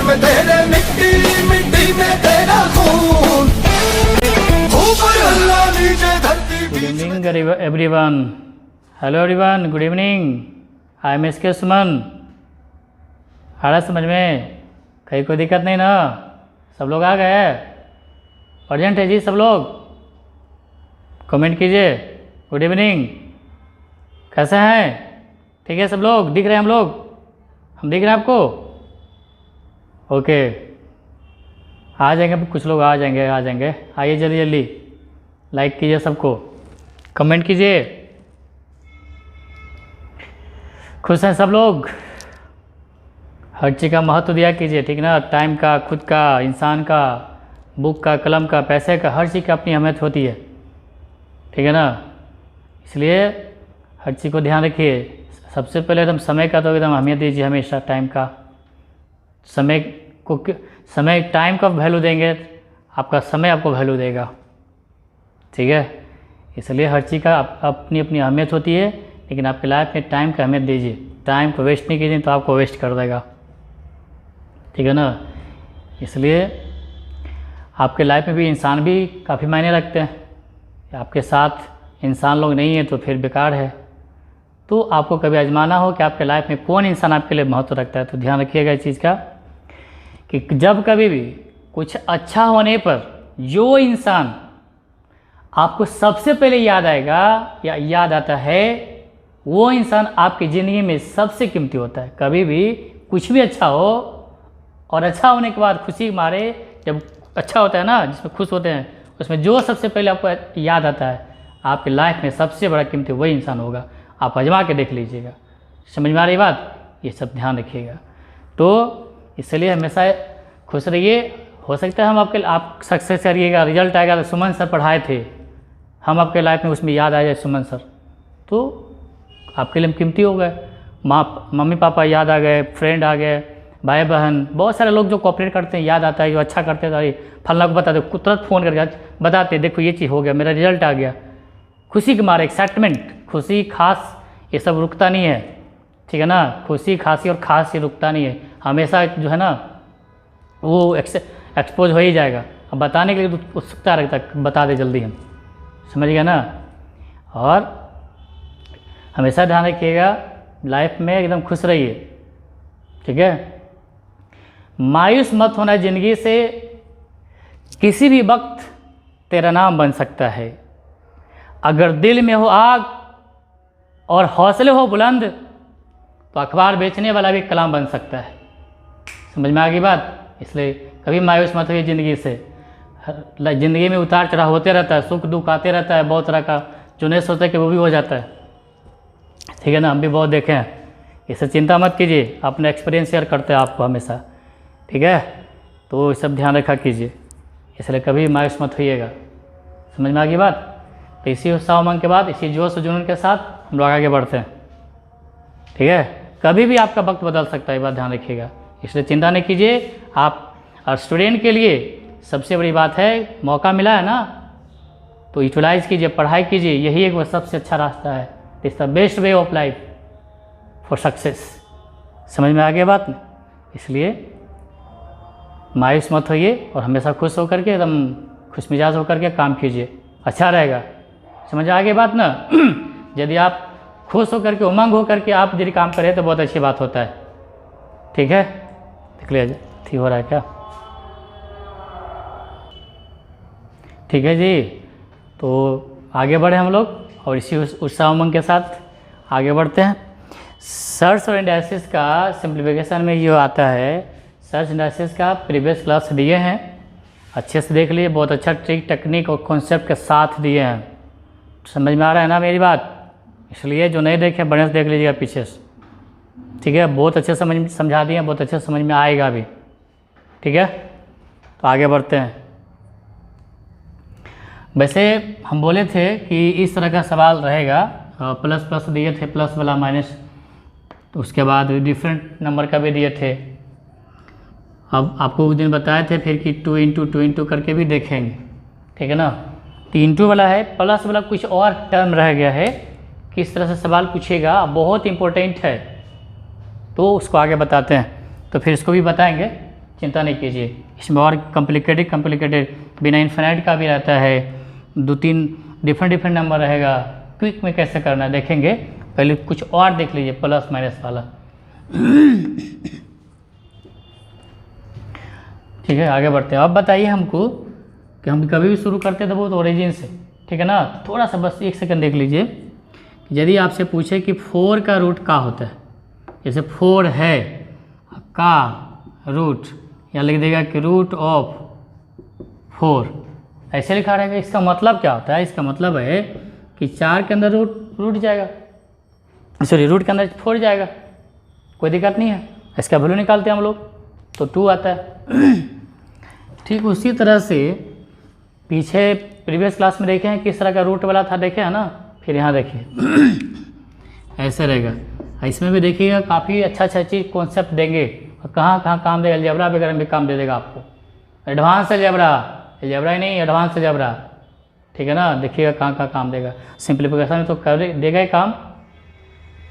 में तेरे मिट्टी मिट्टी में तेरा खून, ऊपर अल्लाह नीचे धरती। Good evening everyone. Hello everyone, good evening. I am S के सुमन। आ रहा समझ में? कहीं कोई दिक्कत नहीं ना? सब लोग आ गए? अर्जेंट है जी सब लोग? कमेंट कीजिए। Good evening. कैसे हैं? ठीक है सब लोग? दिख रहे हैं हम लोग? हम दिख रहे हैं आपको? ओके, आ जाएंगे कुछ लोग, आ जाएंगे आइए जल्दी जल्दी। लाइक कीजिए, सबको कमेंट कीजिए। खुश हैं सब लोग? हर चीज़ का महत्व दिया कीजिए, ठीक ना? टाइम का, खुद का, इंसान का, बुक का, कलम का, पैसे का, हर चीज़ का अपनी अहमियत होती है, ठीक है ना? इसलिए हर चीज़ को ध्यान रखिए। सबसे पहले एकदम समय का तो एकदम अहमियत दीजिए हमेशा। टाइम का, समय टाइम का वैल्यू देंगे, आपका समय आपको वैल्यू देगा, ठीक है? इसलिए हर चीज़ का अपनी अपनी अहमियत होती है, लेकिन आपके लाइफ में टाइम का अहमियत दीजिए। टाइम को वेस्ट नहीं कीजिए तो आपको वेस्ट कर देगा, ठीक है ना? इसलिए आपके लाइफ में भी इंसान भी काफ़ी मायने रखते हैं। आपके साथ इंसान लोग नहीं है तो फिर बेकार है। तो आपको कभी आजमाना हो कि आपके लाइफ में कौन इंसान आपके लिए महत्व रखता है, तो ध्यान रखिएगा इस चीज़ का कि जब कभी भी कुछ अच्छा होने पर जो इंसान आपको सबसे पहले याद आएगा या याद आता है, वो इंसान आपकी ज़िंदगी में सबसे कीमती होता है। कभी भी कुछ भी अच्छा हो और अच्छा होने के बाद खुशी मारे, जब अच्छा होता है ना, जिसमें खुश होते हैं, उसमें जो सबसे पहले आपको याद आता है, आपकी लाइफ में सबसे बड़ा कीमती वही इंसान होगा। आप आजमा के देख लीजिएगा। समझ में आ रही बात? ये सब ध्यान रखिएगा। तो इसलिए हमेशा खुश रहिए। हो सकता है आप सक्सेस करिएगा, रिजल्ट आएगा तो सुमन सर पढ़ाए थे, हम आपके लाइफ में उसमें याद आ जाए सुमन सर, तो आपके लिए कीमती हो गए। मम्मी पापा याद आ गए, फ्रेंड आ गए, भाई बहन, बहुत सारे लोग जो कोऑपरेट करते हैं, याद आता है, जो अच्छा करते हैं, अरे फलना को बता दो, तुरंत फ़ोन करके बताते, देखो ये चीज़ हो गया, मेरा रिजल्ट आ गया। खुशी के मारे, एक्साइटमेंट, खुशी खास, ये सब रुकता नहीं है, ठीक है ना? खुशी खांसी और खास ये रुकता नहीं है, हमेशा जो है ना वो एक्सपोज हो ही जाएगा। अब बताने के लिए तो उत्सुकता रहता है, बता दे जल्दी हम, समझ गया ना? और हमेशा ध्यान रखिएगा, लाइफ में एकदम खुश रहिए, ठीक है? मायूस मत होना ज़िंदगी से। किसी भी वक्त तेरा नाम बन सकता है। अगर दिल में हो आग और हौसले हो बुलंद, तो अखबार बेचने वाला भी कलाम बन सकता है। समझ में आ गई बात? इसलिए कभी मायूस मत होइए ज़िंदगी से। ज़िंदगी में उतार चढ़ाव होते रहता है, सुख दुख आते रहता है, बहुत तरह का, जो नहीं सोचते कि वो भी हो जाता है, ठीक है ना? हम भी बहुत देखे हैं। इससे चिंता मत कीजिए, अपना एक्सपीरियंस शेयर करते हैं आपको हमेशा, ठीक है? तो ये सब ध्यान रखा कीजिए, इसलिए कभी मायूस मत होइएगा। समझ में आ गई बात? तो इसी उत्साह उमंग के बाद, इसी जोश जुनून के साथ हम लोग आगे बढ़ते हैं, ठीक है? कभी भी आपका वक्त बदल सकता है, ये बात ध्यान रखिएगा, इसलिए चिंता नहीं कीजिए आप। और स्टूडेंट के लिए सबसे बड़ी बात है, मौका मिला है ना, तो यूटिलाइज़ कीजिए, पढ़ाई कीजिए, यही एक वो सबसे अच्छा रास्ता है। It's the best way of life for success. समझ में आ गया बात में? इसलिए मायूस मत होइए और हमेशा खुश होकर के, एकदम खुश मिजाज होकर के काम कीजिए, अच्छा रहेगा। समझ आ गया बात ना? यदि आप खुश होकर के, उमंग होकर के आप यदि काम करें तो बहुत अच्छी बात होता है, ठीक है? देख लीजिए ठीक हो रहा है क्या? ठीक है जी। तो आगे बढ़े हम लोग और इसी उत्साह उमंग के साथ आगे बढ़ते हैं। सर्च और इंडाइसिस का सिंप्लीफिकेशन में ये आता है। सर्च इंडाइसिस का प्रीवियस क्लास दिए हैं, अच्छे से देख लिए, बहुत अच्छा ट्रिक, टेक्निक और कॉन्सेप्ट के साथ दिए हैं। समझ में आ रहा है ना मेरी बात? इसलिए जो नहीं देखे बढ़िया से देख लीजिएगा पीछे से, ठीक है? बहुत अच्छे समझा दिए, बहुत अच्छे समझ में आएगा भी, ठीक है? तो आगे बढ़ते हैं। वैसे हम बोले थे कि इस तरह का सवाल रहेगा, प्लस प्लस दिए थे, प्लस वाला माइनस, तो उसके बाद डिफरेंट नंबर का भी दिए थे। अब आपको उस दिन बताए थे फिर कि 2 इंटू 2 इंटू करके भी देखेंगे, ठीक है ना? तो इंटू वाला है, प्लस वाला कुछ और टर्म रह गया है, किस तरह से सवाल पूछेगा, बहुत इम्पोर्टेंट है, तो उसको आगे बताते हैं। तो फिर इसको भी बताएंगे, चिंता नहीं कीजिए। इसमें और कॉम्प्लिकेटेड बिना इन्फिनाइट का भी रहता है, 2-3 डिफरेंट नंबर रहेगा। क्विक में कैसे करना है देखेंगे, पहले कुछ और देख लीजिए प्लस माइनस वाला। ठीक है, आगे बढ़ते हैं। अब बताइए हमको कि हम कभी भी शुरू करते थे बहुत ओरिजिन से, ठीक है ना। थोड़ा सा बस 1 सेकंड देख लीजिए। यदि आपसे पूछे कि 4 का रूट का होता है, जैसे 4 है का रूट, या लिख देगा कि रूट ऑफ 4, ऐसे लिखा रहेगा। इसका मतलब क्या होता है? इसका मतलब है कि 4 के अंदर रूट जाएगा, सॉरी रूट के अंदर 4 जाएगा, कोई दिक्कत नहीं है। इसका वैल्यू निकालते हैं हम लोग तो 2 आता है। ठीक उसी तरह से पीछे प्रीवियस क्लास में देखे हैं किस तरह का रूट वाला था, देखे है ना। फिर यहाँ देखिए ऐसे रहेगा। इसमें भी देखिएगा काफ़ी अच्छा चीज़ कॉन्सेप्ट देंगे, और कहाँ काम देगा। अलजेब्रा वगैरह में भी काम दे देगा आपको, एडवांस अलजेब्रा ही नहीं, एडवांस अलजेब्रा, ठीक है ना। देखिएगा कहाँ काम देगा। सिंप्लीफिकेशन में तो कर देगा ही काम,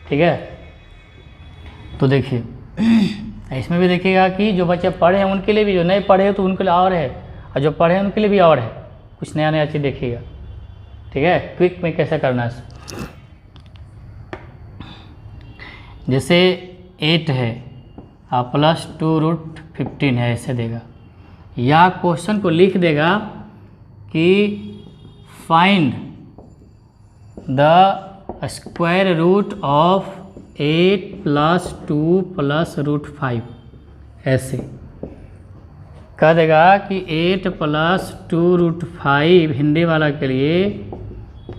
ठीक है। तो देखिए इसमें भी देखिएगा कि जो बच्चे पढ़े हैं उनके लिए भी, जो नहीं पढ़े हैं तो उनके लिए और है, और जो पढ़े हैं उनके लिए भी और है। कुछ नया चीज़ देखिएगा, ठीक है। क्विक में कैसे करना है, जैसे 8 है प्लस 2 रूट 15 है, ऐसे देगा। या क्वेश्चन को लिख देगा कि find the square root of 8 + 2 + root 5, ऐसे कह देगा कि 8 + 2 रूट 5 हिंदी वाला के लिए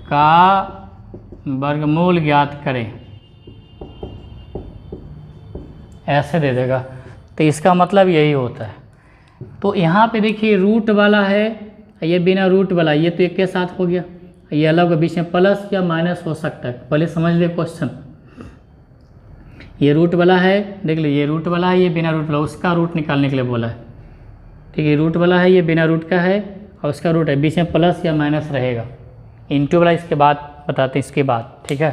का वर्गमूल ज्ञात करें, ऐसे दे देगा। तो इसका मतलब यही होता है। तो यहाँ पे देखिए रूट वाला है, ये बिना रूट वाला, ये तो एक के साथ हो गया, ये अलग बीच में प्लस या माइनस हो सकता है। पहले समझ ले क्वेश्चन, ये रूट वाला है, देख लीजिए ये रूट वाला है, ये बिना रूट वाला, उसका रूट निकालने के लिए बोला है, ठीक है। रूट वाला है, ये बिना रूट का है, और उसका रूट है, बीच में प्लस या माइनस रहेगा। इंटू वाला इसके बाद बताते हैं, इसके बाद, ठीक है।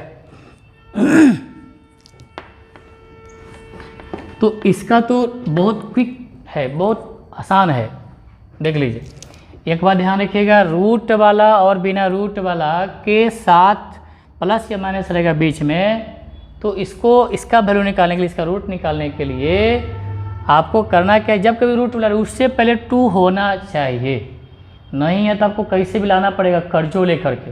तो इसका तो बहुत क्विक है, बहुत आसान है, देख लीजिए। एक बात ध्यान रखिएगा, रूट वाला और बिना रूट वाला के साथ प्लस या माइनस रहेगा बीच में, तो इसका वैल्यू निकालने के लिए, इसका रूट निकालने के लिए आपको करना क्या है, जब कभी रूट वाला उससे पहले 2 होना चाहिए। नहीं है तो आपको कैसे भी लाना पड़ेगा कर्जों लेकर के,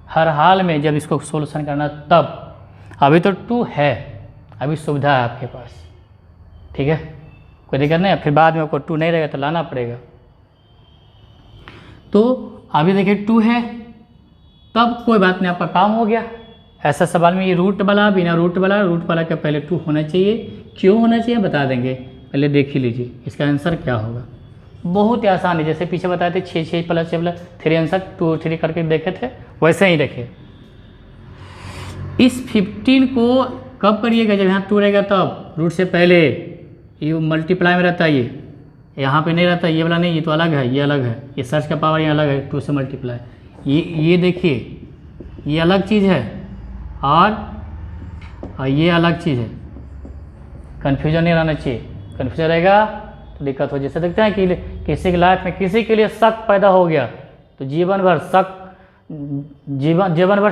हर हाल में जब इसको सोल्यूशन करना तब। अभी तो 2 है, अभी सुविधा है आपके पास, ठीक है, कोई दिक्कत नहीं है। फिर बाद में आपको 2 नहीं रहेगा तो लाना पड़ेगा। तो अभी देखिए 2 है, तब कोई बात नहीं, आपका काम हो गया। ऐसा सवाल में ये रूट वाला बिना रूट वाला के पहले 2 होना चाहिए। क्यों होना चाहिए बता देंगे, पहले देख ही लीजिए इसका आंसर क्या होगा। बहुत ही आसान है, जैसे पीछे बताए थे 6 + 6 + 3 आंसर 2 और 3 करके देखे थे, वैसे ही देखिए। इस 15 को कब करिएगा, जब यहाँ 2 रहेगा तब, रूट से पहले। ये मल्टीप्लाई में रहता है, ये यहाँ पे नहीं रहता, ये वाला नहीं, ये तो अलग है, ये अलग है, ये सर्च का पावर ये अलग है, 2 से मल्टीप्लाई। ये देखिए ये अलग चीज़ है, और ये अलग चीज़ है। कन्फ्यूजन नहीं रहना चाहिए, कन्फ्यूजन रहेगा तो दिक्कत हो। जैसे देखते हैं कि किसी की लाइफ में किसी के लिए शक पैदा हो गया तो जीवन भर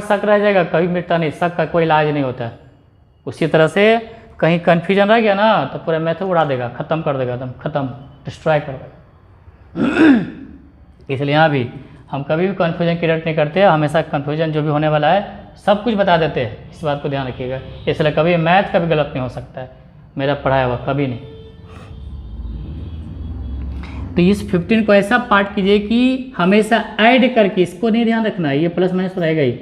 शक रह जाएगा, कभी मिटता नहीं। शक का कोई इलाज नहीं होता है। उसी तरह से कहीं कन्फ्यूजन रह गया ना तो पूरा मेथड उड़ा देगा, ख़त्म कर देगा, एकदम ख़त्म, डिस्ट्रॉय कर देगा। इसलिए यहाँ भी हम कभी भी कन्फ्यूजन क्रिएट नहीं करते, हमेशा कन्फ्यूजन जो भी होने वाला है सब कुछ बता देते हैं। इस बात को ध्यान रखिएगा, इसलिए कभी मैथ का भी गलत नहीं हो सकता है, मेरा पढ़ाया हुआ कभी नहीं। तो इस 15 को ऐसा पार्ट कीजिए कि हमेशा ऐड करके, इसको नहीं ध्यान रखना है, ये प्लस माइनस रहेगा ही,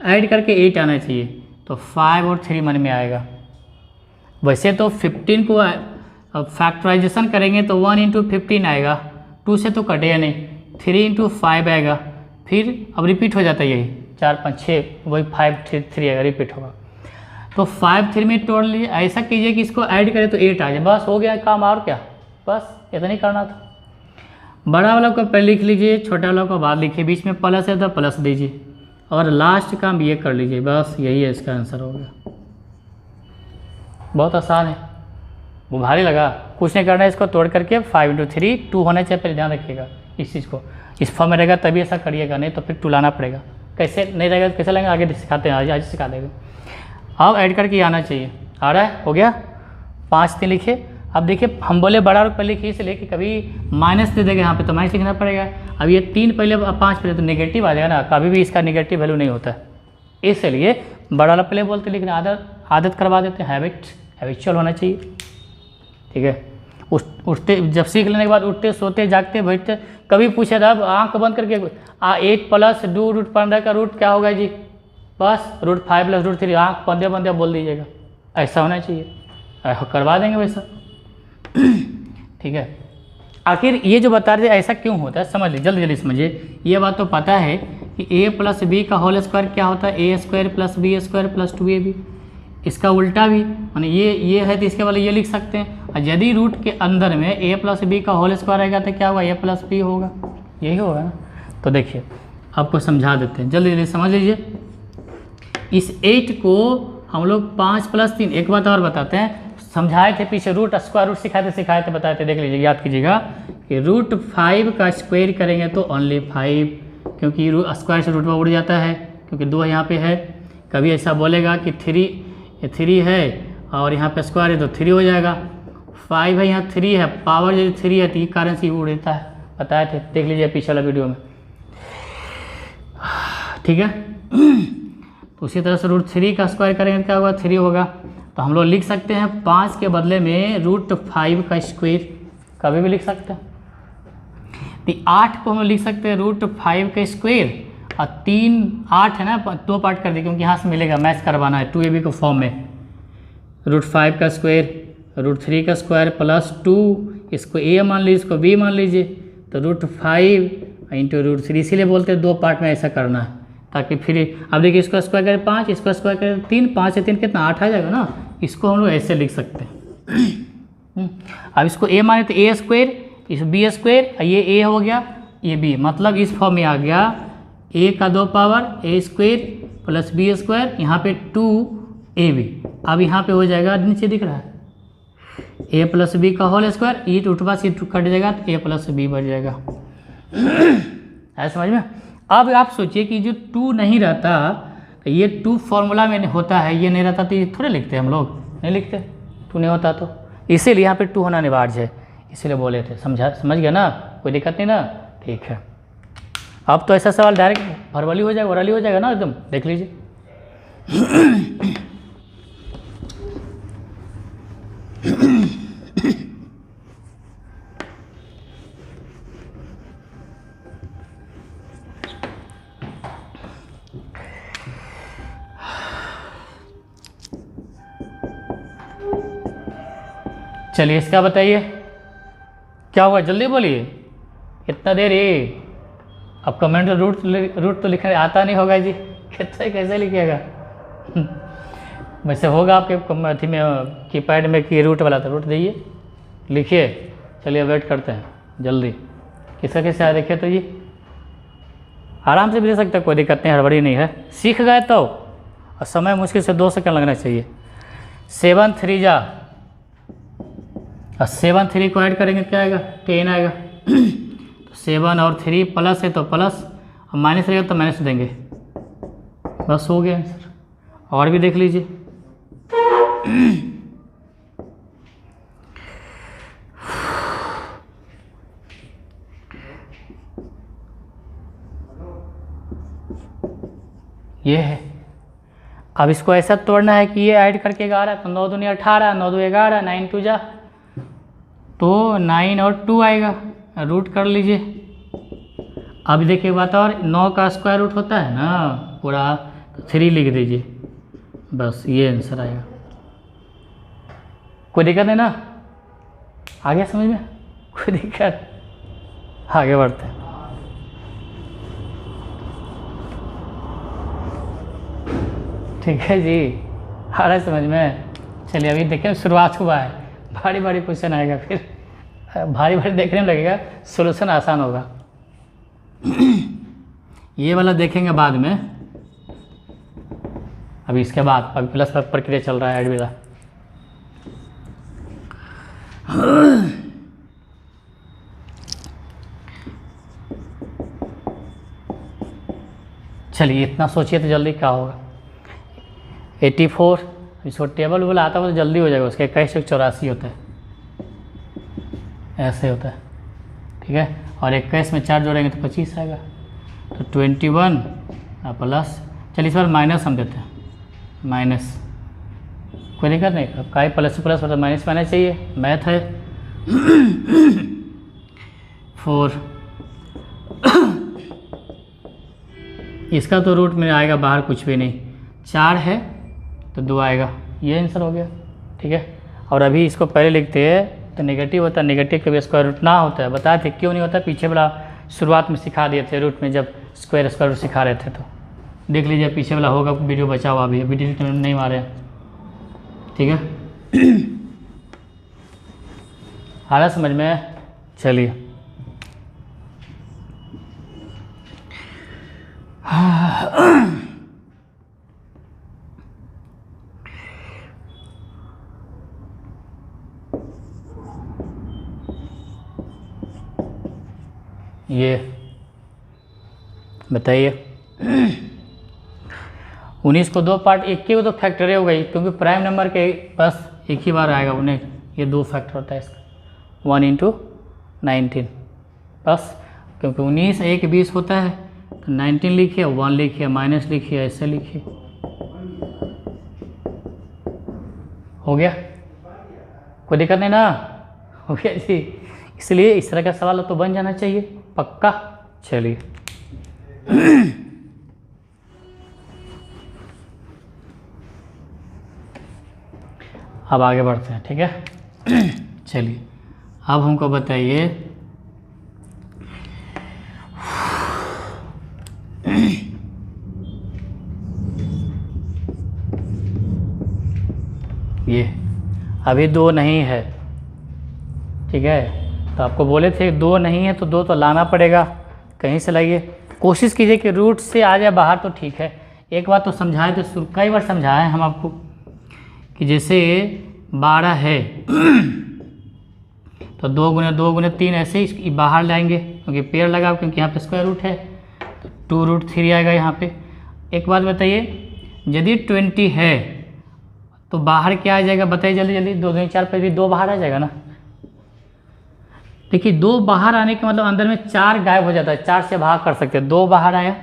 ऐड करके 8 आना चाहिए, तो 5 और 3 मन में आएगा। वैसे तो 15 को फैक्टराइजेशन करेंगे तो 1 × 15 आएगा, 2 से तो कटेगा नहीं, 3 × 5 आएगा, फिर अब रिपीट हो जाता है, यही 4 5 6 वही 5 3 आएगा, रिपीट होगा। तो 5 3 में तोड़ लीजिए, ऐसा कीजिए कि इसको ऐड करें तो 8 आ जाए, बस हो गया काम। और क्या, बस इतना ही करना था। बड़ा वाला को पहले लिख लीजिए, छोटा वाला को बाद लिखिए, बीच में प्लस है तो प्लस दीजिए, और लास्ट काम ये कर लीजिए, बस यही है इसका आंसर हो गया। बहुत आसान है, वो भारी लगा। कुछ नहीं करना है, इसको तोड़ करके 5 × 3 2 होना चाहिए, पहले ध्यान रखिएगा इस चीज़ को। इस फॉर्म में रहेगा तभी ऐसा करिएगा, नहीं तो फिर 2 लाना पड़ेगा। कैसे नहीं रहेगा कैसे लाएंगे, आगे सिखाते हैं, आज सिखा देंगे। अब ऐड करके आना चाहिए, आ रहा है, हो गया। 5 3 लिखे। अब देखिए हम बोले बड़ा रूट पहले लिखिए, इसलिए कि कभी माइनस दे देगा यहाँ पे तो माइनस लिखना पड़ेगा। अब ये 3 पहले 5 पहले तो नेगेटिव आ जाएगा ना, कभी भी इसका नेगेटिव वैल्यू नहीं होता है, इसलिए बड़ा वाला पहले बोलते, लेकिन आदत करवा देते हैं, हैबिचुअल होना चाहिए। ठीक है, उठते जब सीख लेने के बाद उठते सोते जागते बैठते कभी पूछे अब आँख बंद करके 8 + 2 √15 का रूट क्या होगा जी, बस √5 + √3 आँख बंदे बंदे बोल दीजिएगा, ऐसा होना चाहिए, करवा देंगे वैसा। ठीक है, आखिर ये जो बता रहे थे ऐसा क्यों होता है समझ लीजिए, जल्दी जल्दी समझिए। ये बात तो पता है कि a + b का होल स्क्वायर क्या होता है, a² + b² + 2ab। इसका उल्टा भी माने ये है तो इसके वाले ये लिख सकते हैं। और यदि रूट के अंदर में a + b का होल स्क्वायर आएगा तो क्या होगा, a + b होगा, यही होगा ना। तो देखिए आपको समझा देते हैं, जल्दी जल्दी समझ लीजिए। इस 8 को हम लोग 5 + 3, एक बात और बताते हैं, समझाए थे पीछे, रूट स्क्वायर रूट सिखाए थे बताए थे, देख लीजिए याद कीजिएगा कि √5 का स्क्वायर करेंगे तो ओनली 5, क्योंकि स्क्वायर से रूट में उड़ जाता है, क्योंकि 2 यहाँ पे है। कभी ऐसा बोलेगा कि 3 है और यहाँ पे स्क्वायर है तो 3 हो जाएगा, 5 है यहाँ 3 है, पावर यदि 3 है तो ये कारण से उड़ देता है, बताए थे, देख लीजिए पीछे वाला वीडियो में। ठीक है, तो उसी तरह से √3 का स्क्वायर करेंगे तो क्या होगा, 3 होगा। तो हम लोग लिख सकते हैं 5 के बदले में √5 का स्क्वायर, कभी भी लिख सकते हैं। तो 8 को हम लिख सकते हैं √5 का स्क्वायर, और 3 8 है ना, 2 पार्ट कर दिए क्योंकि यहाँ से मिलेगा, मैच करवाना है 2ab को फॉर्म में। √5 का स्क्वायर, √3 का स्क्वायर +2, इसको a मान लीजिए, इसको b मान लीजिए, तो √5 × √3, इसीलिए बोलते हैं 2 पार्ट में ऐसा करना है, ताकि फिर अब देखिए इसको स्क्वायर करें 5, इसको स्क्वायर करें 3, 5 से 3 कितना 8 आ जाएगा ना, इसको हम लोग ऐसे लिख सकते हैं। अब इसको a माने तो a², इस b², ये a हो गया, ये b, मतलब इस फॉर्म में आ गया a का 2 पावर a² + b², यहाँ पे 2ab। अब यहाँ पे हो जाएगा, नीचे दिख रहा है a + b का होल स्क्वायर, ये √5 से कट जाएगा तो a + b बच जाएगा। है समझ में। अब आप सोचिए कि जो 2 नहीं रहता तो ये 2 फॉर्मूला में होता है, ये नहीं रहता तो ये थोड़े लिखते हम लोग, नहीं लिखते, 2 नहीं होता तो, इसीलिए यहाँ पे 2 होना अनिवार्य है, इसीलिए बोले थे। समझ गया ना, कोई दिक्कत नहीं ना, ठीक है। अब तो ऐसा सवाल डायरेक्ट भरवली हो जाएगा, ओरली हो जाएगा ना एकदम, देख लीजिए। चलिए इसका बताइए क्या हुआ, जल्दी बोलिए, इतना देर ये। अब कमेंट रूट तो लिखने आता नहीं होगा जी, कैसे लिखिएगा। वैसे होगा आपके अथी में कीपैड में कि रूट वाला था, रूट दीजिए, लिखिए। चलिए वेट करते हैं, जल्दी किसका कैसे आया देखिए तो जी, आराम से भी दे सकते हैं, कोई दिक्कत नहीं, हड़बड़ी नहीं है, सीख गए तो। और समय मुश्किल से 2 सेकंड लगना चाहिए। 7 3 जा, और 7 3 को ऐड करेंगे क्या आएगा, 10 आएगा। तो 7 और 3 प्लस है तो प्लस, और माइनस रहेगा तो माइनस देंगे, बस हो गया आंसर। और भी देख लीजिए, ये है। अब इसको ऐसा तोड़ना है कि ये ऐड करके 11, तो 9 दूनी 18, 9 2 11, 9 2 जा, तो 9 और 2 आएगा, रूट कर लीजिए। अब देखिए बात और, 9 का स्क्वायर रूट होता है ना पूरा, तो 3 लिख दीजिए, बस ये आंसर आएगा। कोई दिक्कत नहीं ना, आ गया समझ में, कोई दिक्कत, आगे बढ़ते हैं। ठीक है जी, आ रहा है समझ में। चलिए अभी देखिए शुरुआत हुआ है, भारी भारी क्वेश्चन आएगा, फिर भारी भारी देखने में लगेगा, सॉल्यूशन आसान होगा। ये वाला देखेंगे बाद में, अभी इसके बाद अभी प्लस प्रक्रिया चल रहा है ऐड वाला। चलिए इतना सोचिए तो जल्दी क्या होगा। 84, इसको टेबल वेबल आता हो तो जल्दी हो जाएगा। उसके 2184 होता है, ऐसे होता है, ठीक है। और 21 में 4 जोड़ेंगे तो 25 आएगा। तो 21 प्लस, चलिए इस बार माइनस हम देते हैं, माइनस, कोई दिक्कत नहीं। अब का प्लस से प्लस मतलब माइनस में आना चाहिए, मैथ है। 4, इसका तो रूट में आएगा बाहर कुछ भी नहीं, 4 है तो 2 आएगा, ये आंसर हो गया, ठीक है। और अभी इसको पहले लिखते हैं तो नेगेटिव होता है, नेगेटिव कभी स्क्वायर रूट ना होता है, बताए थे क्यों नहीं होता, पीछे वाला शुरुआत में सिखा दिए थे रूट में, जब स्क्वायर रूट सिखा रहे थे तो देख लीजिए, पीछे वाला होगा, वीडियो बचा हुआ अभी, वीडियो नहीं मारे हैं, ठीक है। आ रहा समझ में? चलिए ये बताइए। 19 को 2 पार्ट, एक ही को तो फैक्टरी हो गई, क्योंकि प्राइम नंबर के बस एक ही बार आएगा उन्हें, ये 2 फैक्टर होता है इसका, 1 × 19 बस, क्योंकि 19 1 20 होता है तो 19 लिखिए, 1 लिखिए, माइनस लिखिए, ऐसे लिखिए, हो गया, कोई दिक्कत नहीं ना, हो गया जी। इसलिए इस तरह का सवाल तो बन जाना चाहिए पक्का। चलिए अब आगे बढ़ते हैं, ठीक है। चलिए अब हमको बताइए, ये अभी 2 नहीं है, ठीक है, तो आपको बोले थे 2 नहीं है तो 2 तो लाना पड़ेगा, कहीं से लाइए, कोशिश कीजिए कि रूट से आ जाए बाहर तो ठीक है। एक बात तो समझाए तो कई बार समझाए हम आपको कि जैसे 12 है तो 2 × 2 × 3 ऐसे ही बाहर लाएंगे, क्योंकि पेड़ लगा, क्योंकि यहाँ पे स्क्वायर रूट है तो 2√3 आएगा यहाँ पे। एक बात बताइए, यदि 20 है तो बाहर क्या आ जाएगा बताइए जल्दी जल्दी, 2 2 4 पे भी 2 बाहर आ जाएगा ना। देखिए 2 बाहर आने के मतलब अंदर में 4 गायब हो जाता है, 4 से भाग कर सकते हैं, 2 बाहर आया,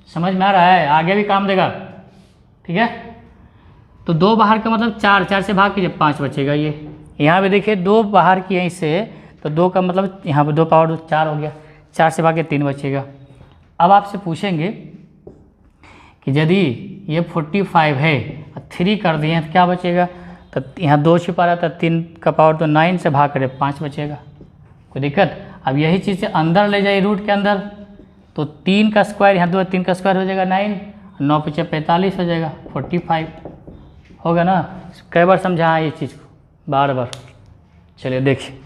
समझ में आ रहा है, आगे भी काम देगा, ठीक है। तो 2 बाहर का मतलब 4, 4 से भाग कीजिए 5 बचेगा। ये यहाँ पे देखिए 2 बाहर किए इससे, तो 2 का मतलब यहाँ पे 2 पावर 4 हो गया, 4 से भाग के 3 बचेगा। अब आपसे पूछेंगे कि यदि ये 45 है, 3 कर दिए हैं तो क्या बचेगा, तो यहाँ 2 छिपा रहा था, 3 का पावर तो 9 से भाग करे 5 बचेगा, कोई दिक्कत। अब यही चीज़ से अंदर ले जाइए रूट के अंदर, तो 3 का स्क्वायर, यहाँ 2 3 का स्क्वायर हो जाएगा 9, 9 × 5 = 45 हो जाएगा, 45 होगा ना। कई बार समझा ये चीज़ को, बार बार। चलिए देखिए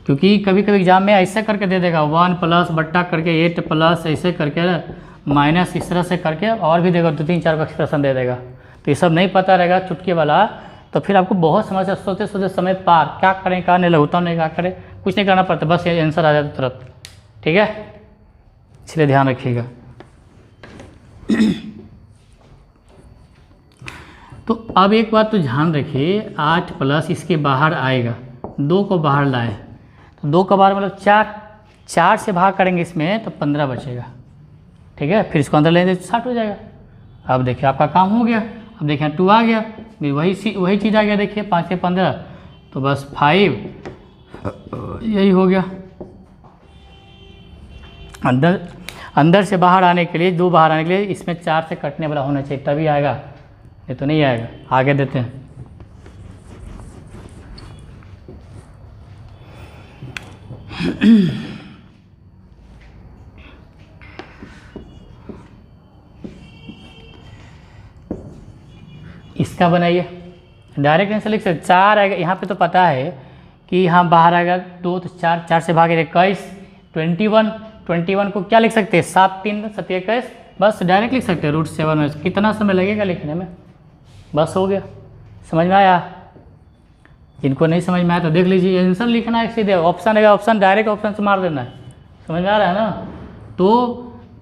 क्योंकि कभी कभी एग्जाम में ऐसे करके दे देगा, 1 प्लस बट्टा करके 8 प्लस ऐसे करके माइनस इस तरह से करके, और भी देगा 2 3 4 का एक्सप्रेशन दे देगा, तो ये सब नहीं पता रहेगा चुटकी वाला, तो फिर आपको बहुत समस्या, सोते सोते समय पार, क्या करें क्या नहीं, लघुता नहीं क्या करें, कुछ नहीं करना पड़ता, बस ये आंसर आ जाता तुरंत, ठीक है। इसलिए ध्यान रखिएगा। तो अब एक बात तो ध्यान रखिए, 8 प्लस इसके बाहर आएगा, 2 को बाहर लाए तो 2 का बाहर मतलब 4, 4 से भाग करेंगे इसमें तो 15 बचेगा, ठीक है। फिर इसको अंदर लेंगे तो 60 हो जाएगा। अब देखिए आपका काम हो गया। अब देखिए 2 आ गया, फिर वही चीज़ आ गया, देखिए 5 से 15 तो बस 5, यही हो गया। अंदर से बाहर आने के लिए, 2 बाहर आने के लिए इसमें 4 से कटने वाला होना चाहिए, तभी आएगा, ये तो नहीं आएगा। आगे देते हैं, इसका बनाइए, डायरेक्ट आंसर लिख सकते, 4 आएगा, यहाँ पे तो पता है कि यहाँ बाहर आएगा 2 तो 4, 4 से भागे 21, 21 को क्या लिख सकते हैं, 7 3 7 21 बस डायरेक्ट लिख सकते हैं √7 में। कितना समय लगेगा लिखने में, बस हो गया। समझ में आया? जिनको नहीं समझ में आया तो देख लीजिए, आंसर लिखना है सीधे, ऑप्शन है ऑप्शन, डायरेक्ट ऑप्शन से मार देना है। समझ में आ रहा है ना? तो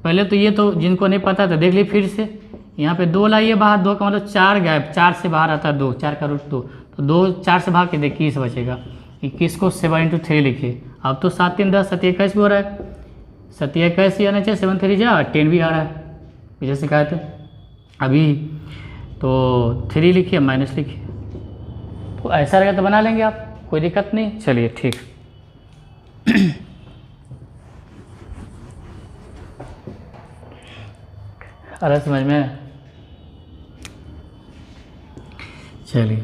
पहले तो ये तो जिनको नहीं पता तो देख लीजिए फिर से। यहाँ पे 2 लाइए बाहर, 2 का मतलब 4 गैप, 4 से बाहर आता है 2, 4 का √2, तो 2 4 से भाग के देखिए 21 बचेगा। 21 को 7 × 3 लिखिए। अब तो 7 3 10 7 21 भी हो रहा है, 7 21 ही आना चाहिए, 7 3 जा 10 भी आ रहा है, जैसे कहा था अभी। तो 3 लिखिए माइनस लिखिए, तो ऐसा रहेगा तो बना लेंगे आप, कोई दिक्कत नहीं। चलिए ठीक। अरे समझ में? चलिए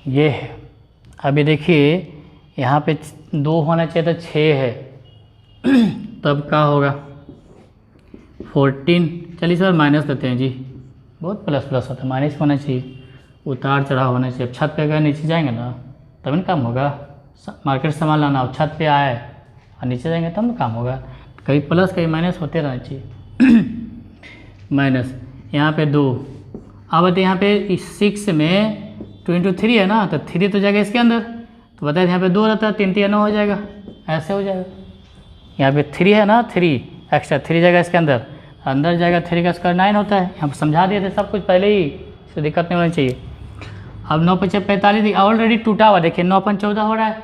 ये है। अभी देखिए यहाँ पे 2 होना चाहिए था, 6 है, तब क्या होगा 14। चलिए सर माइनस देते हैं जी, बहुत प्लस प्लस होता है, माइनस होना चाहिए, उतार चढ़ाव होना चाहिए। अब छत पे अगर नीचे जाएंगे ना तब ना काम होगा। मार्केट सामान लाना हो, छत पे आए और नीचे जाएंगे तब ना काम होगा। कभी प्लस कभी माइनस होते रहना चाहिए। माइनस यहाँ पे 2, अब यहाँ पे 6 में 2 × 3 है ना, तो 3 तो जाएगा इसके अंदर, तो बताए यहाँ पे 2 रहता है, 3 3 9 हो जाएगा, ऐसे हो जाएगा। यहाँ पे 3 है ना, 3 एक्स्ट्रा 3 जाएगा इसके अंदर, अंदर जाएगा 3 का स्क्वायर 9 होता है। यहाँ पर समझा दिए थे सब कुछ पहले ही, इससे दिक्कत नहीं होनी चाहिए। अब 9 × 5 = 45 ऑलरेडी टूटा हुआ, देखिए 9 × 14 हो रहा है,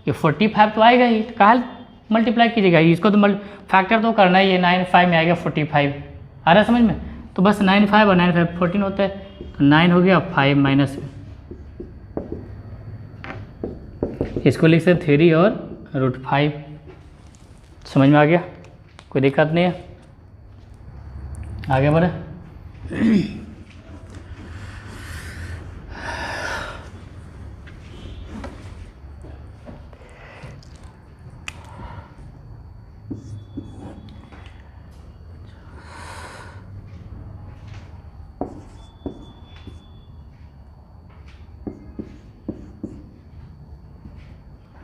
ये 45 तो आएगा ही, तो कहाँ मल्टीप्लाई कीजिएगा, इसको तो फैक्टर तो करना ही है। 9 5 में आएगा 45, आ रहा है समझ में? तो बस 9 5 और 9 5 14 होता है, तो 9 हो गया, 5 माइनस, इसको लिख सकते 3 और √5। समझ में आ गया? कोई दिक्कत नहीं है, आगे बढ़े।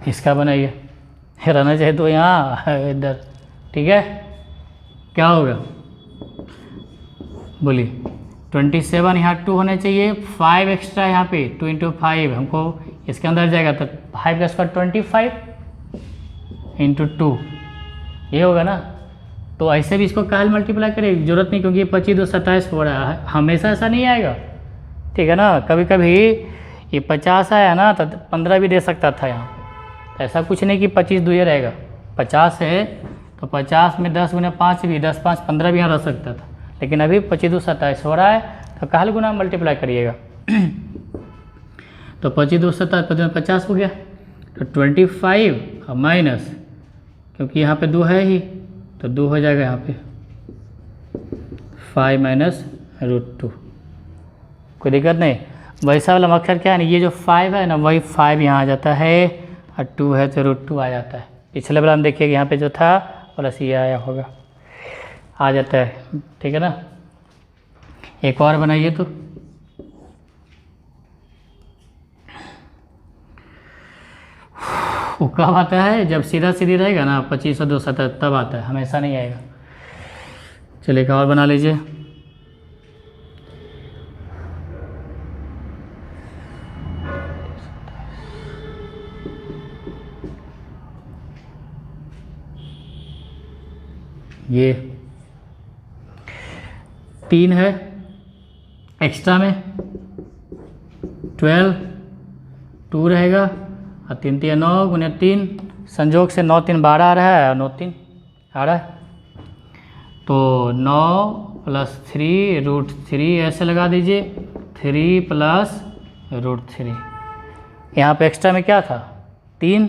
इसका बनाइए, रहना चाहिए तो यहाँ इधर, ठीक है? क्या होगा बोलिए? 27 यहाँ 2 होने चाहिए, 5 एक्स्ट्रा यहाँ पे 2 × 5 हमको इसके अंदर जाएगा, तो 5 का स्क्वायर 25 × 2 ये होगा ना। तो ऐसे भी इसको काल मल्टीप्लाई करें, जरूरत नहीं, क्योंकि 25 2 27 हो रहा है, हमेशा ऐसा नहीं आएगा, ठीक है ना? कभी कभी ये 50 आया ना तो 15 भी दे सकता था यहाँ पे, ऐसा कुछ नहीं कि 25 2 रहेगा। 50 है तो 50 में 10 × 5 भी, 10 5 15 भी यहाँ रह सकता था, लेकिन अभी 25 2 27 हो रहा है, तो काल गुना मल्टीप्लाई करिएगा। तो 25 2 27 50 हो गया, तो 25 और माइनस, क्योंकि यहाँ पे 2 है ही, तो 2 हो जाएगा यहाँ पे 5 माइनस √2। कोई दिक्कत नहीं। वैसा वाला अक्षर क्या है ना, ये जो 5 है ना, वही 5 यहाँ आ जाता है, और 2 है तो √2 आ जाता है। पिछले वाला हम देखिएगा यहाँ पे जो था प्लस ये आया होगा, आ जाता है, ठीक है ना? एक और बनाइए तो वो कब आता है, जब सीधा सीधी रहेगा ना 25 और 2 27 तब आता है, हमेशा नहीं आएगा। चलिए एक और बना लीजिए। ये 3 है एक्स्ट्रा में, 12 2 रहेगा, और 3 3 9 × 3, संजोग से 9 3 12 आ रहा है, और 9 3 आ रहा है, तो 9 + 3 √3 ऐसे लगा दीजिए, 3 + √3। यहाँ पे एक्स्ट्रा में क्या था 3,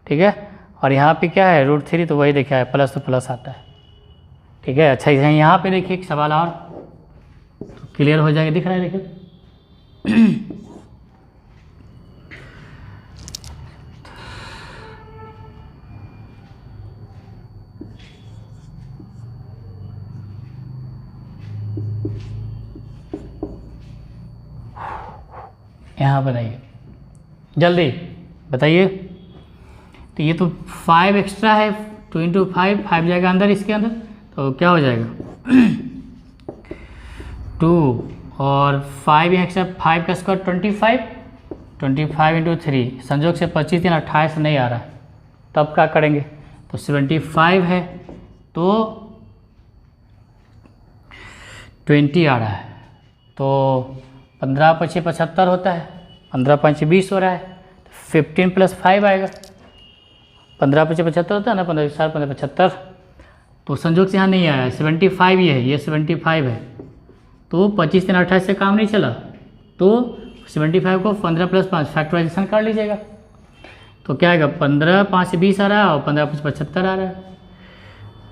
ठीक है, और यहाँ पे क्या है √3, तो वही देखा है, प्लस तो प्लस आता है, ठीक है। अच्छा यहाँ पे देखिए एक सवाल और तो क्लियर हो जाएगा, दिख रहा है देखिए। यहाँ बनाइए जल्दी बताइए। तो ये तो 5 एक्स्ट्रा है, 2 इंटू 5 जाएगा अंदर, इसके अंदर तो क्या हो जाएगा 2 और 5 एक्स्ट्रा, 5 का स्क्वायर 25 इंटू 3, संजोग से 25 3 28 नहीं आ रहा है, तब क्या करेंगे, तो 75 है तो 20 आ रहा है, तो 15 5 75 होता है, 15 5 20 हो रहा है, 15 प्लस 5 आएगा, 15 5 75 होता है ना, 15 4 15 75, तो संजोग से यहाँ नहीं आया, 75 ही है, ये 75 है, तो 25 3 28 से काम नहीं चला, तो 75 को 15 प्लस 5 फैक्टराइजेशन कर लीजिएगा, तो क्या आएगा 15 5 20 आ रहा है और 15 5 75 आ रहा है,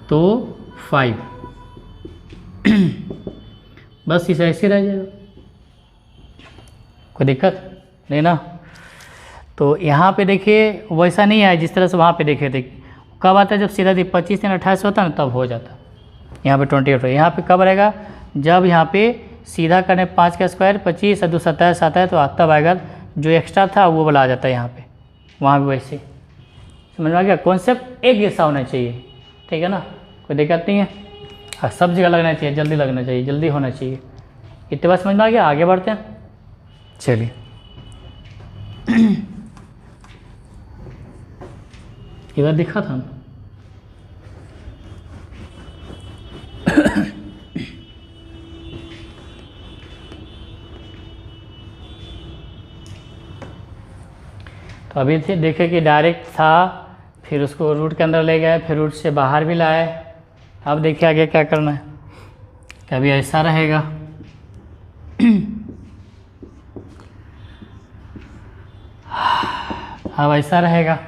तो 5 बस इसे ऐसे रह जाएगा, कोई दिक्कत नहीं ना। तो यहाँ पे देखिए वैसा नहीं आया जिस तरह से वहाँ पे देखे थे, कब आता है जब सीधा 25 3 28 होता है ना तब हो जाता, यहाँ पे 28 हो, यहाँ पे कब रहेगा जब यहाँ पे सीधा करने 5 का स्क्वायर 25 और 2 27 आता है, तो तब आएगा, जो एक्स्ट्रा था वो वाला आ जाता है यहाँ पे, वहाँ भी वैसे, समझ में आ गया, कॉन्सेप्ट एक जैसा होना चाहिए, ठीक है ना, कोई दिक्कत नहीं है, और सब जगह लगना चाहिए, जल्दी लगना चाहिए, जल्दी होना चाहिए, इतने बात समझ में आ गया, आगे बढ़ते हैं, चलिए इधर दिखा था ना तो अभी थे देखे कि डायरेक्ट था, फिर उसको रूट के अंदर ले गए, फिर रूट से बाहर भी लाए, अब देखिए आगे क्या करना है, कभी ऐसा रहेगा अब ऐसा रहेगा,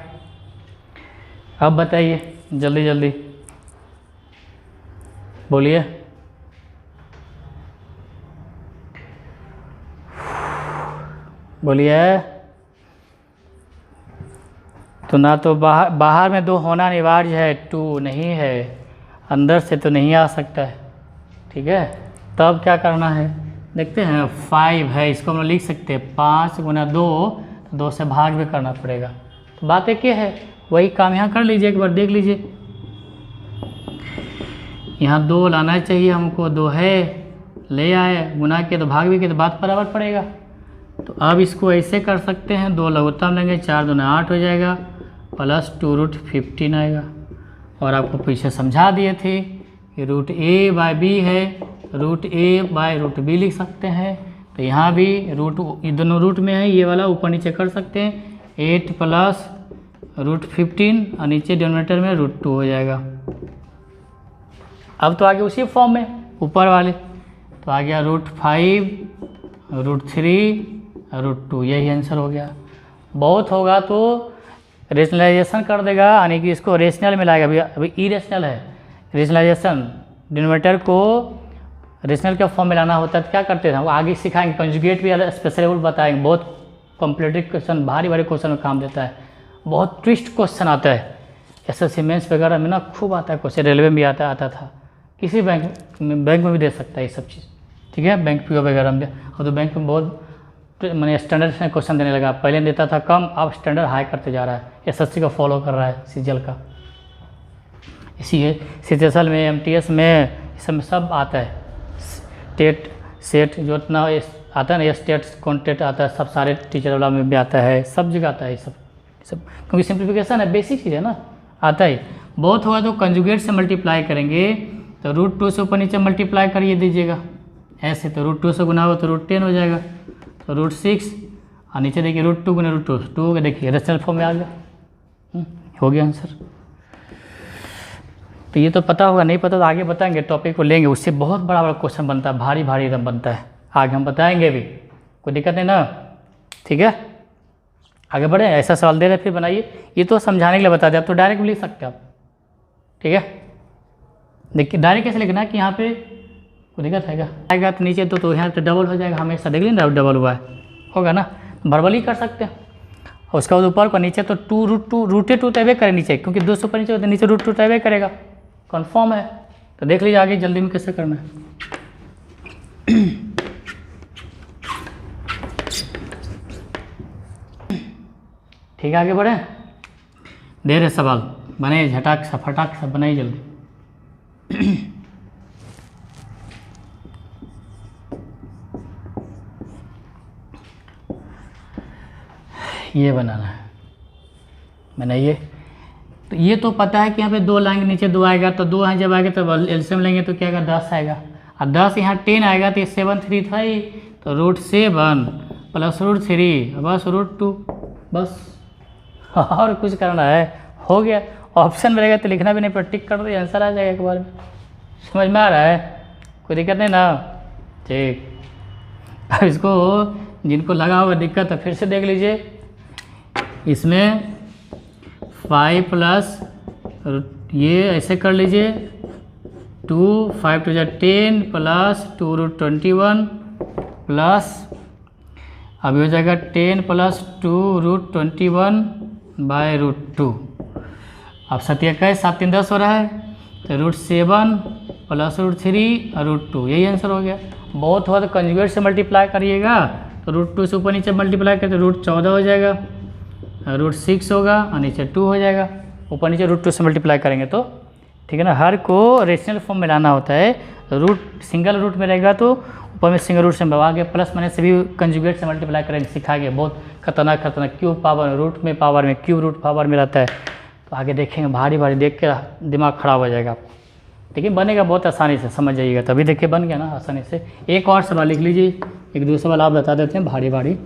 अब बताइए जल्दी जल्दी बोलिए, बोलिए, तो ना तो बाहर में 2 होना अनिवार्य है, 2 नहीं है, अंदर से तो नहीं आ सकता है, ठीक है, तब क्या करना है देखते हैं, 5 है, इसको हम लोग लिख सकते हैं 5 गुना 2, तो 2 से भाग भी करना पड़ेगा, तो बात एक ये है, वही काम यहाँ कर लीजिए, एक बार देख लीजिए, यहाँ 2 लाना चाहिए हमको, 2 है, ले आए, गुना के तो भाग भी के तो बात बराबर पड़ेगा, तो अब इसको ऐसे कर सकते हैं, 2 लघुत्तम लेंगे, 4 दूना 8 हो जाएगा, प्लस 2 रूट 15 आएगा, और आपको पीछे समझा दिए थे कि रूट ए बाय बी है, root A by root B लिख सकते हैं, तो यहाँ भी रूट, ये दोनों रूट में है, ये वाला ऊपर नीचे कर सकते हैं, 8 प्लस रूट 15 और नीचे डिनोमिनेटर में रूट 2 हो जाएगा, अब तो आगे उसी फॉर्म में ऊपर वाले, तो आ गया रूट 5 रूट 3 रूट 2, यही आंसर हो गया, बहुत होगा तो रेशनलाइजेशन कर देगा, यानी कि इसको रेशनल में लाएगा, अभी इरेशनल है, रेशनलाइजेशन डिनोमिनेटर को रेशनल के फॉर्म में लाना होता है, तो क्या करते थे वो आगे सिखाएंगे, कंजुगेट भी स्पेशल रूल बताएंगे, बहुत कॉम्प्लिकेटेड क्वेश्चन, भारी भारी क्वेश्चन में काम देता है, बहुत ट्विस्ट क्वेश्चन आता है, एसएससी मेंस वगैरह में ना खूब आता है क्वेश्चन, रेलवे में भी आता था, किसी बैंक में भी दे सकता है ये सब चीज़, ठीक है, बैंक पीओ वगैरह में, और तो बैंक में बहुत मैंने स्टैंडर्ड से क्वेश्चन देने लगा, पहले देता था कम, अब स्टैंडर्ड हाई करते जा रहा है, एसएससी को फॉलो कर रहा है, सीजीएल का, इसी सीजीएल में, एमटीएस में, इस सब में सब आता है, टेट सेट जो इतना आता है ना, स्टेट कॉन्टेट आता है, सब सारे टीचर वाला में भी आता है, सब जगह आता है ये सब, क्योंकि सिंप्लीफिकेशन है, बेसिक चीज़ है ना, आता है, बहुत होगा तो कंजुगेट से मल्टीप्लाई करेंगे, तो रूट 2 से ऊपर नीचे मल्टीप्लाई करिए दीजिएगा, ऐसे तो रूट 2 से गुना हो तो रूट 10 हो जाएगा, तो रूट 6 और नीचे देखिए रूट 2 गुना रूट 2, 2 देखिए रेशनल फॉर्म में आ गया, हो गया आंसर। तो ये तो पता होगा, नहीं पता तो आगे बताएंगे, टॉपिक को लेंगे, उससे बहुत बड़ा बड़ा क्वेश्चन बनता है, भारी भारी एकदम बनता है, आगे हम बताएंगे भी, कोई दिक्कत नहीं ना, ठीक है, आगे बढ़े, ऐसा सवाल दे रहे फिर बनाइए, ये तो समझाने के लिए बता दें, आप तो डायरेक्ट लिख सकते हैं आप, ठीक है, देखिए डायरेक्ट कैसे लिखना है कि यहाँ पे कोई दिक्कत है आएगा तो नीचे तो यहाँ पे डबल हो जाएगा, हमेशा देख लेना डबल हुआ है, होगा ना, वर्बल ही कर सकते हैं, और उसका बाद ऊपर को नीचे तो 2 रूट 2 रूटे 2 तय करे नीचे, क्योंकि 2 से ऊपर नीचे होते नीचे रूट 2 तय करेगा, कन्फर्म है, तो देख लीजिए आगे जल्दी में कैसे करना है। ठीक है, आगे बढ़े। देर है सवाल, बनाइए झटाक सा फटाक सा बनाइए जल्दी। ये बनाना है, बनाइए। तो ये तो पता है कि यहाँ पे 2 लाएंगे, नीचे 2 आएगा, तो 2 यहाँ जब आएगा तो एलसीएम लेंगे तो क्या आएगा 10 आएगा, और 10 यहाँ 10 आएगा तो ये 7 3 था ही, तो √7 प्लस √3 बस √2 बस। और कुछ करना है, हो गया। ऑप्शन में रहेगा तो लिखना भी नहीं पड़ेगा, टिक कर दो आंसर आ जाएगा एक बार में। समझ में आ रहा है, कोई दिक्कत नहीं ना? ठीक। अब इसको जिनको लगा होगा दिक्कत है फिर से देख लीजिए। इसमें 5 प्लस ये ऐसे कर लीजिए 2 5 2 10 प्लस 2√21 प्लस अभी हो जाएगा 10 प्लस 2√21 बाय √2। अब 7 21 7 3 10 हो रहा है, तो √7 प्लस √3 और √2, यही आंसर हो गया। बहुत हुआ तो कंजुगेट से मल्टीप्लाई करिएगा, तो √2 से ऊपर नीचे मल्टीप्लाई करते √14 हो जाएगा, √6 होगा और नीचे 2 हो जाएगा। ऊपर नीचे √2 से मल्टीप्लाई करेंगे तो ठीक है ना। हर को रेशनल फॉर्म में लाना होता है। रूट सिंगल रूट में रहेगा तो ऊपर में सिंगल रूट से आगे प्लस माइनस से भी कंजुगेट से मल्टीप्लाई करेंगे, सिखाएंगे। बहुत खतरनाक क्यूब पावर रूट में पावर में क्यूब रूट पावर में रहता है, तो आगे देखेंगे भारी भारी देख के दिमाग खराब हो जाएगा। लेकिन बनेगा बहुत आसानी से, समझ जाइएगा। तभी देखिए बन गया ना आसानी से। एक और सवाल लिख लीजिए, एक दो सवाल आप बता देते हैं भारी भारी।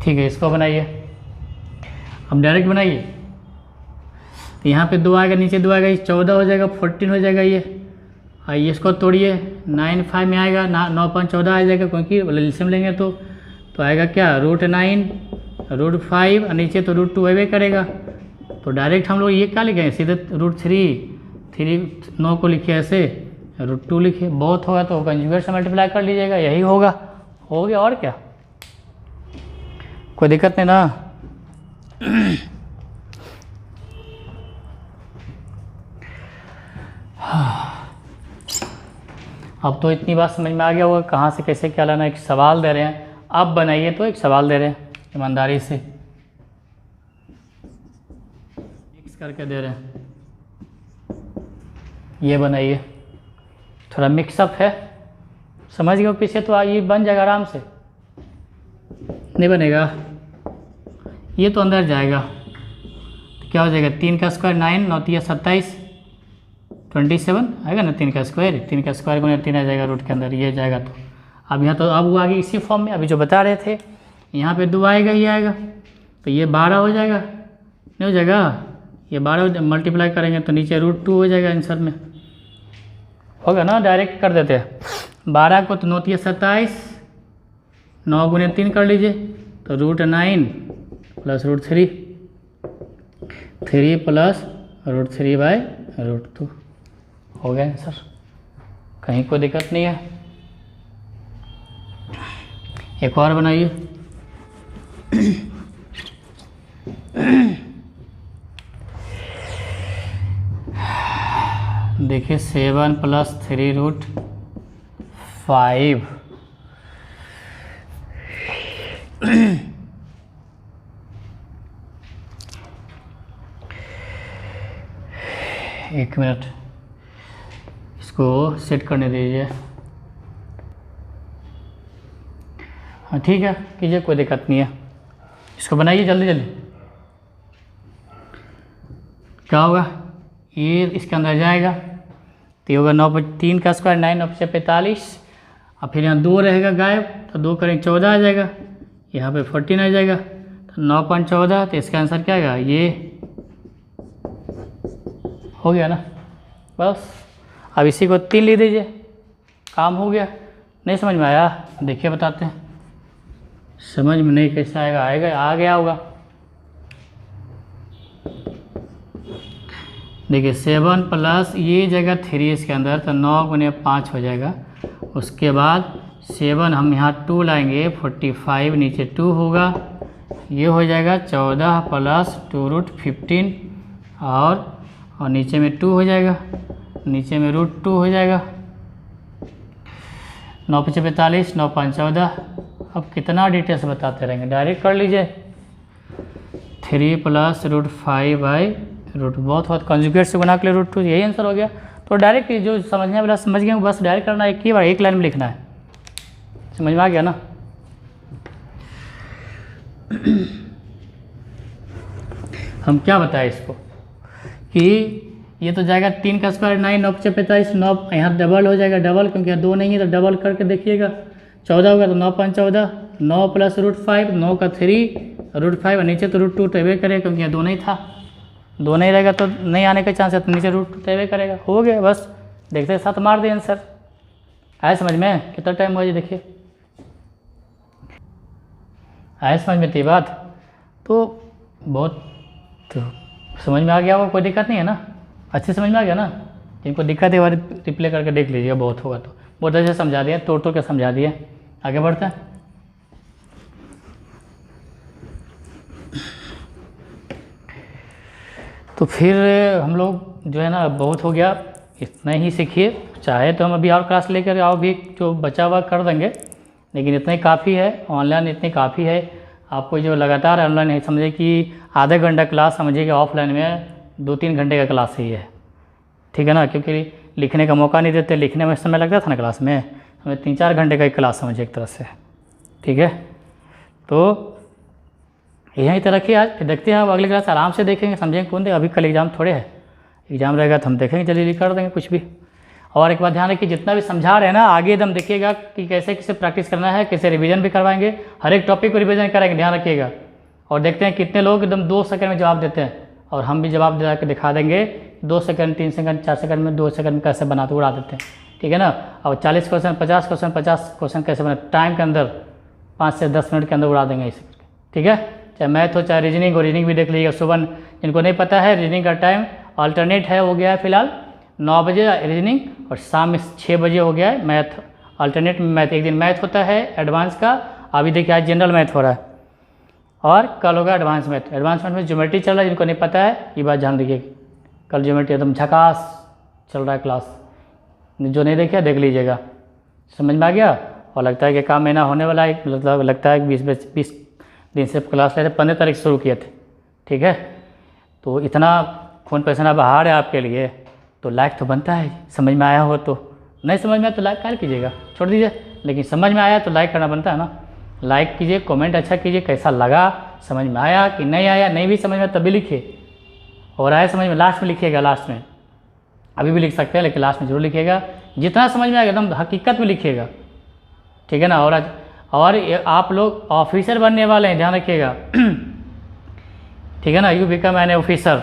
ठीक है, इसको बनाइए। अब डायरेक्ट बनाइए, तो यहाँ पे 2 आएगा, नीचे 2 आएगा, ये 14 हो जाएगा, 14 हो जाएगा ये। आइए इसको तोड़िए, 9 5 में आएगा, 9 5 14 आ जाएगा, क्योंकि एलसीएम लेंगे तो आएगा क्या √9 √5 और नीचे तो √2 अवे करेगा। तो डायरेक्ट हम लोग ये क्या लिखेंगे, सीधे √3 9 को लिखिए ऐसे, √2 लिखिए। बहुत होगा तो कंजुगेट से मल्टीप्लाई कर लीजिएगा, यही होगा। हो गया, और क्या, कोई दिक्कत नहीं ना। अब तो इतनी बात समझ में आ गया होगा कहाँ से कैसे क्या लाना। एक सवाल दे रहे हैं, अब बनाइए तो एक सवाल दे रहे हैं, ईमानदारी से मिक्स करके दे रहे हैं, ये बनाइए। थोड़ा मिक्सअप है, समझ गए पीछे, तो ये बन जाएगा आराम से। नहीं बनेगा ये तो अंदर जाएगा, तो क्या हो जाएगा 3 का स्क्वायर 9 9 3 27 27 आएगा ना। 3 का स्क्वायर 3 आ जाएगा रूट के अंदर, ये जाएगा। तो अब यहाँ तो अब वो आगे इसी फॉर्म में अभी जो बता रहे थे, यहाँ पे 2 आएगा, ये आएगा, तो ये 12 हो जाएगा, नहीं हो जाएगा, ये 12 मल्टीप्लाई करेंगे तो नीचे √2 हो जाएगा आंसर में, होगा ना। डायरेक्ट कर देते हैं 12 को, तो 9 3 27 9 गुने 3 कर लीजिए, तो √9 प्लस √3 3 प्लस √3 बाय √2 हो गया आंसर। कहीं कोई दिक्कत नहीं है। एक और बनाइए। देखिए 7 प्लस 3√5 एक मिनट, इसको सेट करने दीजिए। हाँ ठीक है, कीजिए, कोई दिक्कत नहीं है। इसको बनाइए जल्दी जल्दी। क्या होगा, ये इसके अंदर जाएगा, तो ये होगा 9 3 का स्क्वायर 9 9 45, और फिर यहाँ 2 रहेगा गायब, तो 2 करेंगे 14 आ जाएगा, यहाँ पे 14 आ जाएगा, तो 9 5 14, तो इसका आंसर क्या आएगा, ये हो गया ना। बस अब इसी को 3 लिख दीजिए, काम हो गया। नहीं समझ में आया? देखिए बताते हैं। समझ में नहीं कैसे आएगा? आएगा, आ गया होगा। देखिए 7 प्लस ये जगह 3 इसके अंदर, तो 9 गुने 5 हो जाएगा। उसके बाद 7 हम यहाँ 2 लाएंगे, 45 नीचे 2 होगा, ये हो जाएगा 14 प्लस 2√15 और नीचे में 2 हो जाएगा, नीचे में √2 हो जाएगा। 9 × 5 = 45, 9 × 5 = 14। अब कितना डिटेल्स बताते रहेंगे, डायरेक्ट कर लीजिए। 3 प्लस √5/√, बहुत कंजुगेट से गुना के लिए √2, यही आंसर हो गया। तो डायरेक्ट जो समझने वाला समझ गए, बस डायरेक्ट करना है, एक ही बार एक लाइन में लिखना है। समझ में आ गया ना? हम क्या बताएं इसको कि ये तो जाएगा 3 का स्क्वायर 9, 9 × 5 = 45, 9 यहाँ डबल हो जाएगा, डबल क्योंकि यहाँ 2 नहीं है तो डबल करके देखिएगा। 14 होगा तो 9 × 5 = 14, 9 प्लस √5, 9 का 3 √5 और नीचे तो √2 तो करेगा क्योंकि यहाँ 2 नहीं था, 2 नहीं रहेगा तो नहीं आने का चांस है, तो नीचे √2 तो करेगा। हो गया, बस देखते हैं, 7 मार दिए आंसर। आया समझ में? कितना टाइम हुआ जी देखिए, आया समझ में? थी बात तो बहुत तो समझ में आ गया होगा, कोई दिक्कत नहीं है ना? अच्छे समझ में आ गया ना? जिनको दिक्कत है वो रिप्ले करके देख लीजिएगा, बहुत होगा तो। बहुत अच्छे समझा दिया, तोड़ के समझा दिया। आगे बढ़ते हैं। तो फिर हम लोग जो है ना, बहुत हो गया, इतना ही सीखिए। चाहे तो हम अभी और क्लास लेकर आओ, भी जो बचा हुआ कर देंगे, लेकिन इतना ही काफ़ी है। ऑनलाइन इतनी काफ़ी है। आपको जो लगातार ऑनलाइन है, समझिए कि आधा घंटा क्लास, समझिए कि ऑफलाइन में 2-3 घंटे का क्लास ही है, ठीक है ना? क्योंकि लिखने का मौका नहीं देते, लिखने में समय लगता था ना क्लास में, हमें 3-4 घंटे का ही क्लास समझिए एक तरह से, ठीक है? तो यहीं तक रखिए आज, फिर देखते हैं अब अगली क्लास आराम से देखेंगे, समझेंगे कौन दे। अभी कल एग्ज़ाम थोड़े है, एग्ज़ाम रहेगा तो हम देखेंगे, जल्दी कर देंगे कुछ भी। और एक बात ध्यान रखिए, जितना भी समझा रहे हैं ना, आगे एकदम देखिएगा कि कैसे कैसे प्रैक्टिस करना है, कैसे रिवीजन भी करवाएंगे, हर एक टॉपिक को रिवीजन कराएंगे, ध्यान रखिएगा। और देखते हैं कितने लोग एकदम 2 सेकंड में जवाब देते हैं, और हम भी जवाब दे के दिखा देंगे 2 सेकंड, 3 सेकंड, 4 सेकंड में, 2 सेकंड में कैसे बनाते उड़ा देते हैं, ठीक है ना? और 40 क्वेश्चन, 50 क्वेश्चन, 50 क्वेश्चन कैसे बना, टाइम के अंदर 5 से 10 मिनट के अंदर उड़ा देंगे इसे, ठीक है? चाहे मैथ हो चाहे रीजनिंग हो, रीजनिंग भी देख लीजिएगा। सुबह जिनको नहीं पता है, रीजनिंग का टाइम अल्टरनेट है, हो गया है फिलहाल 9 बजे रीजनिंग, और शाम में 6 बजे हो गया है मैथ। अल्टरनेट में मैथ, एक दिन मैथ होता है एडवांस का, अभी देखिए आज जनरल मैथ हो रहा है, और कल होगा एडवांस मैथ। एडवांस मैथ में ज्योमेट्री चल रहा है, जिनको नहीं पता है ये बात जान लीजिए, कल ज्योमेट्री एकदम झकास चल रहा है क्लास, जो नहीं देखा देख लीजिएगा। समझ में आ गया? और लगता है कि काम महीना होने वाला है, मतलब लगता है कि 20 दिन से क्लास ले रहे, 15 तारीख शुरू किए थे, ठीक है? तो इतना खून पसीना बहा है आपके लिए, तो लाइक तो बनता है, समझ में आया हो तो। नहीं समझ में आया तो लाइक कर कीजिएगा, छोड़ दीजिए, लेकिन समझ में आया तो लाइक करना बनता है ना। लाइक कीजिए, कमेंट अच्छा कीजिए, कैसा लगा, समझ में आया कि नहीं आया। नहीं भी समझ में तभी लिखिए, और आया समझ में लास्ट में लिखिएगा, लास्ट में अभी भी लिख सकते हैं, लेकिन लास्ट में जरूर लिखिएगा। जितना समझ में आएगा एकदम हकीकत में लिखिएगा, ठीक है ना? और आप लोग ऑफिसर बनने वाले हैं, ध्यान रखिएगा, ठीक है ना? You become an officer,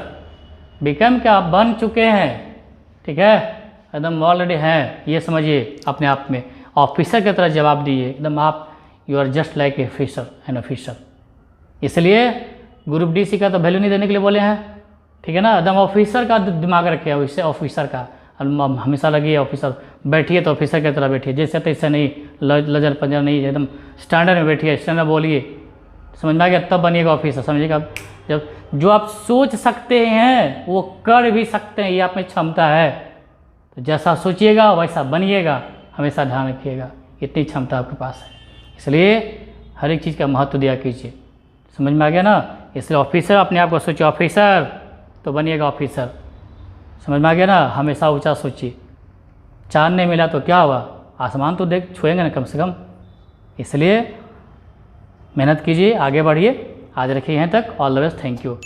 become क्या, आप बन चुके हैं, ठीक है? एकदम ऑलरेडी हैं, ये समझिए अपने आप में। ऑफिसर की तरह जवाब दीजिए एकदम, आप you are just like a officer, an officer. इसलिए ग्रुप डी का तो वैल्यू नहीं देने के लिए बोले हैं, ठीक है ना? एकदम ऑफिसर का दिमाग रखे, उससे ऑफिसर का हमेशा लगी ऑफिसर, बैठिए तो ऑफिसर की तरह बैठिए, जैसे तैसे नहीं, लजर पंजर नहीं, एकदम स्टैंडर्ड में बैठिए, स्टैंडर्ड बोलिए, समझ में आ गया? तब बनिएगा ऑफिसर, समझिएगा? जब जो आप सोच सकते हैं वो कर भी सकते हैं, ये आप में क्षमता है। तो जैसा सोचिएगा वैसा बनिएगा, हमेशा ध्यान रखिएगा, इतनी क्षमता आपके पास है। इसलिए हर एक चीज़ का महत्व दिया कीजिए, समझ में आ गया ना? इसलिए ऑफिसर अपने आप को सोचिए, ऑफिसर तो बनिएगा ऑफिसर, समझ में आ गया ना? हमेशा ऊंचा सोचिए। चांद नहीं मिला तो क्या हुआ, आसमान तो देख छुएंगे ना कम से कम। इसलिए मेहनत कीजिए, आगे बढ़िए। आज रखिए यहीं तक। All the best, thank you.